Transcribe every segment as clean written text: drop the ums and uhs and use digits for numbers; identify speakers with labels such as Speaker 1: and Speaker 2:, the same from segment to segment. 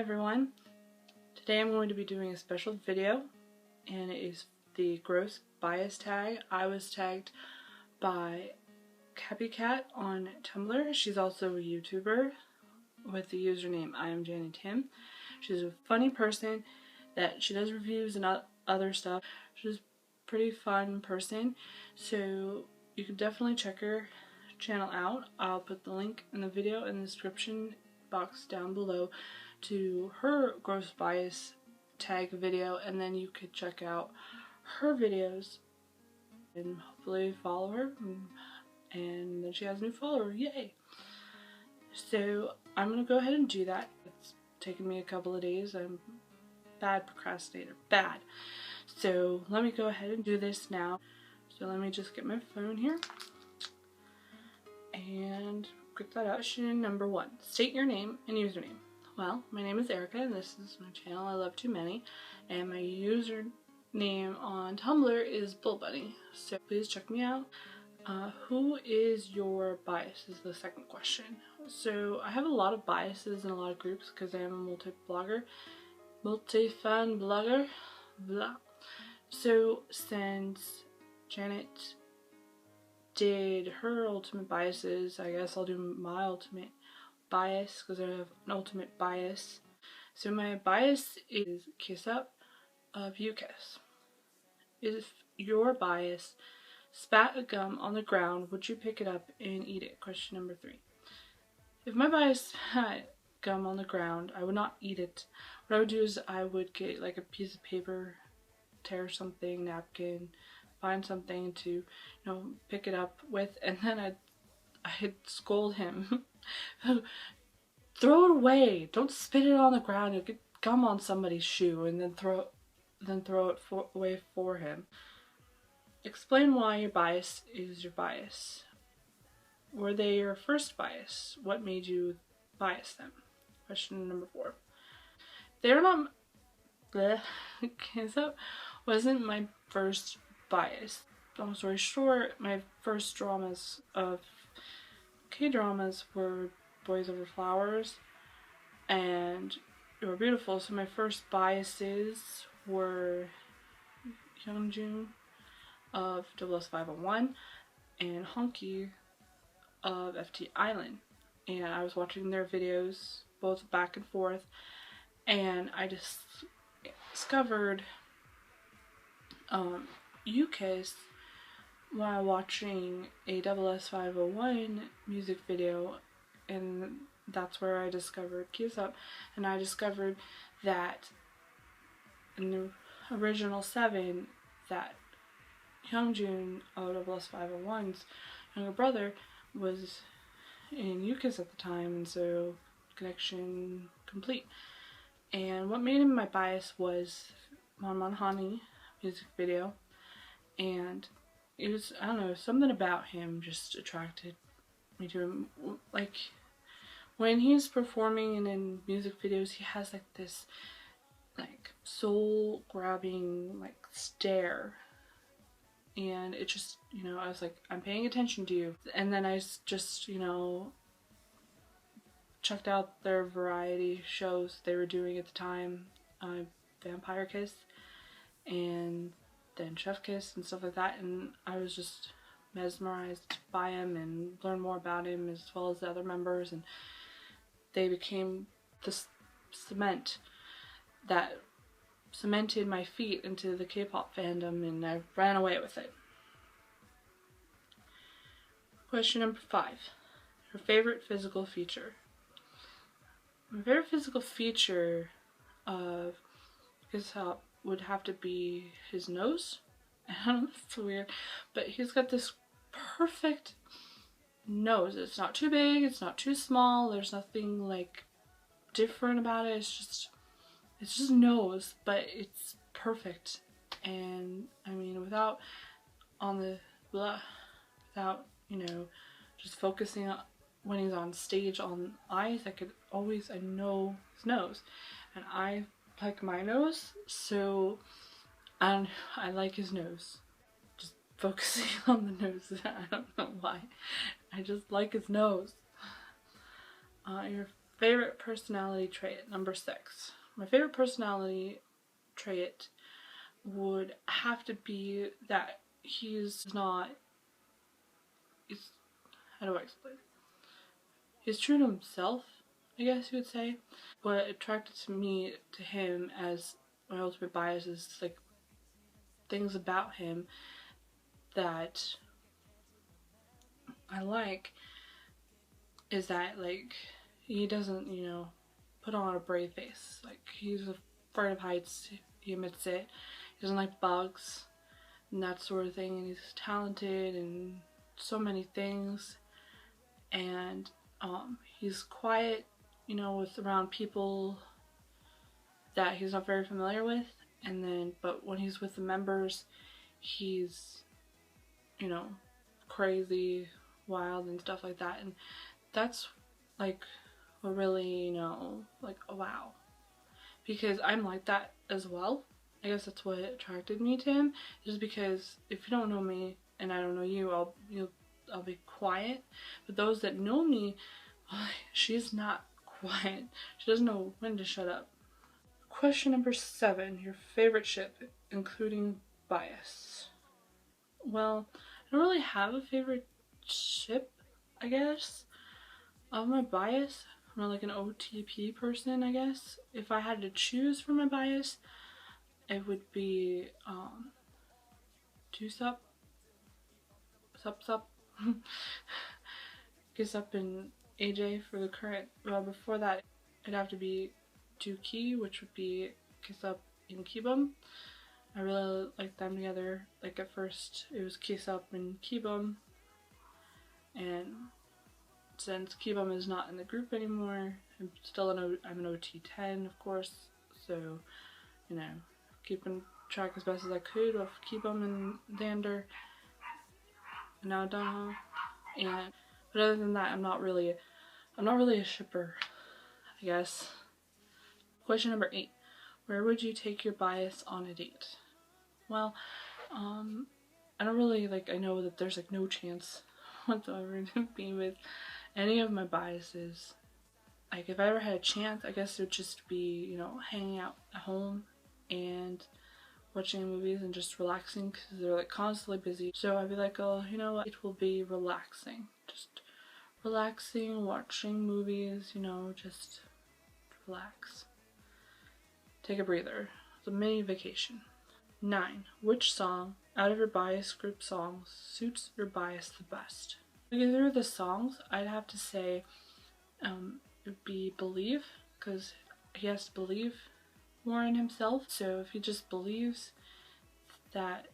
Speaker 1: everyone, today I'm going to be doing a special video, and it is the gross bias tag. I was tagged by Cappiecat on Tumblr. She's also a YouTuber with the username IamJannietim. She's a funny person that she does reviews and other stuff. She's a pretty fun person, so you can definitely check her channel out. I'll put the link in the video in the description box down below to her gross bias tag video, and then you could check out her videos and hopefully follow her, and then she has a new follower. Yay! So I'm gonna go ahead and do that. It's taken me a couple of days. I'm a bad procrastinator, bad. So let me go ahead and do this now. So let me just get my phone here and get that out. Number 1, state your name and username. Well, my name is Erica and this is my channel, I Love Too Many, and my username on Tumblr is Bullbunny, so please check me out. Who is your bias is the second question. So I have a lot of biases in a lot of groups because I am a multi-fan blogger, blah. So since Janet did her ultimate biases, I guess I'll do my ultimate bias because I have an ultimate bias. So my bias is kiss up of UKISS. If your bias spat a gum on the ground, would you pick it up and eat it? Question number 3. If my bias had gum on the ground, I would not eat it. What I would do is I would get like a piece of paper, tear something, napkin, find something to, pick it up with, and then I'd scold him. Throw it away! Don't spit it on the ground. You'll get gum on somebody's shoe, and then throw it away for him. Explain why your bias is your bias. Were they your first bias? What made you bias them? Question number 4. They're not. That wasn't my first bias. Long story short, my first dramas of K-dramas were Boys Over Flowers and they were beautiful. So my first biases were Youngjun of SS501 and Honky of FT Island. And I was watching their videos both back and forth, and I just discovered UKISS while watching a SS501 music video, and that's where I discovered Kiss Up. And I discovered that in the original 7 that Hyungjun of SS501's younger brother was in UKISS at the time, and so connection complete. And what made him my bias was Mon Honey music video, and it was, I don't know, something about him just attracted me to him. Like, when he's performing and in music videos, he has like this like soul grabbing like stare, and it just, I was like, I'm paying attention to you. And then I just, checked out their variety shows they were doing at the time, Vampire Kiss and then Chef Kiss and stuff like that, and I was just mesmerized by him and learned more about him as well as the other members, and they became the cement that cemented my feet into the K-pop fandom, and I ran away with it. Question number 5. Your favorite physical feature. My favorite physical feature of his help would have to be his nose. I don't know, it's weird, but he's got this perfect nose. It's not too big, it's not too small, there's nothing like different about it. It's just nose, but it's perfect. And I mean, without just focusing on when he's on stage on eyes, I know his nose, and I like my nose, so I like his nose. Just focusing on the nose, I don't know why. I just like his nose. Your Favorite personality trait, number 6. My favorite personality trait would have to be that he's how do I explain? He's true to himself, I guess you would say. What attracted me to him as my ultimate bias is like things about him that I like is that like he doesn't, put on a brave face. Like he's afraid of heights, he admits it. He doesn't like bugs and that sort of thing, and he's talented and so many things. And he's quiet, with around people that he's not very familiar with, and then but when he's with the members, he's, crazy, wild and stuff like that. And that's like what really, like, oh, wow, because I'm like that as well. I guess that's what attracted me to him, just because if you don't know me and I don't know you, I'll be quiet. But those that know me, she's not quiet. She doesn't know when to shut up. Question number 7, your favorite ship, including bias. Well, I don't really have a favorite ship, I guess. Of my bias, I'm not like an OTP person, I guess. If I had to choose for my bias, it would be Sup, Kiss Up and AJ for the current. Well, before that, it'd have to be Dookie, which would be Kiss Up and Keebum. I really like them together. Like at first, it was Kiss Up and Keebum, and since Keebum is not in the group anymore, I'm an OT10, of course. So, keeping track as best as I could of Keebum and Xander, and now Daha. But other than that, I'm not really a shipper, I guess. Question number 8. Where would you take your bias on a date? Well, I don't really, I know that there's, no chance whatsoever to be with any of my biases. Like, if I ever had a chance, I guess it would just be, hanging out at home and watching movies and just relaxing, because they're, constantly busy. So I'd be like, oh, you know what? It will be relaxing. Just relaxing, watching movies, just relax. Take a breather. It's a mini vacation. 9. Which song out of your bias group songs suits your bias the best? To get through the songs, I'd have to say it would be Believe, because he has to believe more in himself. So if he just believes that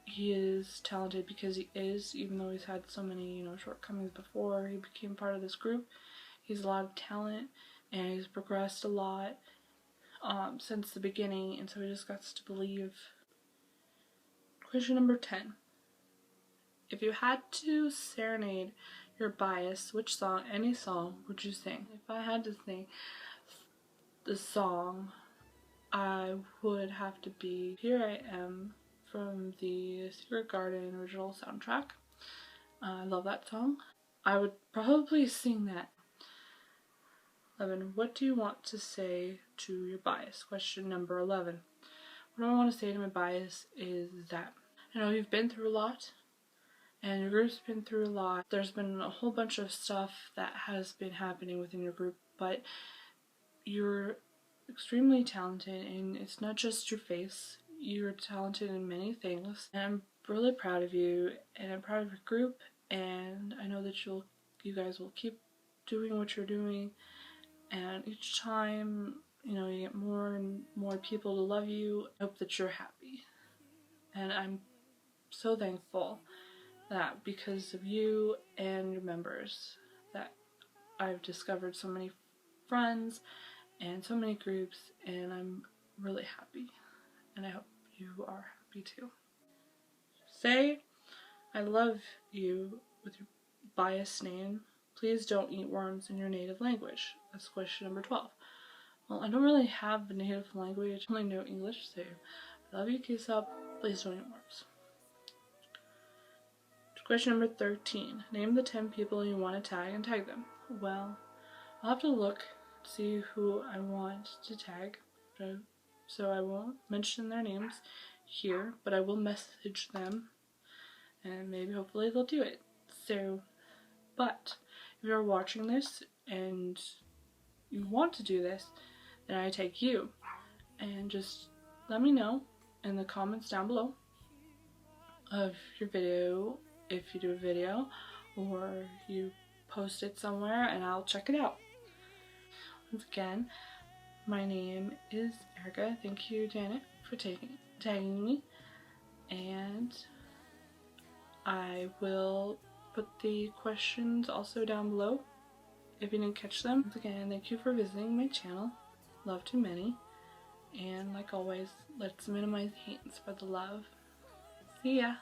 Speaker 1: he is talented, because he is, even though he's had so many, shortcomings before he became part of this group, he's a lot of talent and he's progressed a lot since the beginning, and so he just got to believe. Question number 10. If you had to serenade your bias, which song, any song, would you sing? If I had to sing the song, I would have to be Here I Am from the Secret Garden original soundtrack. I love that song. I would probably sing that. 11. What do you want to say to your bias? Question number 11. What I want to say to my bias is that I know you've been through a lot, and your group's been through a lot. There's been a whole bunch of stuff that has been happening within your group, but you're extremely talented, and it's not just your face. You're talented in many things, and I'm really proud of you, and I'm proud of your group, and I know that you guys will keep doing what you're doing, and each time, you get more and more people to love you. I hope that you're happy, and I'm so thankful that because of you and your members that I've discovered so many friends and so many groups, and I'm really happy, and I hope you are happy too. Say I love you with your biased name. Please don't eat worms in your native language. That's question number 12. Well, I don't really have a native language. I only know English, so I love you, kiss up. Please don't eat worms. Question number 13. Name the 10 people you want to tag and tag them. Well, I'll have to look to see who I want to tag, so I won't mention their names here, but I will message them and maybe hopefully they'll do it. So, but if you're watching this and you want to do this, then I take you, and just let me know in the comments down below of your video, if you do a video or you post it somewhere, and I'll check it out. Once again, my name is Erica. Thank you, Janet, for tagging me, and I will put the questions also down below if you didn't catch them. Once again, thank you for visiting my channel. Love to many, and like always, let's minimize hate and spread the love. See ya!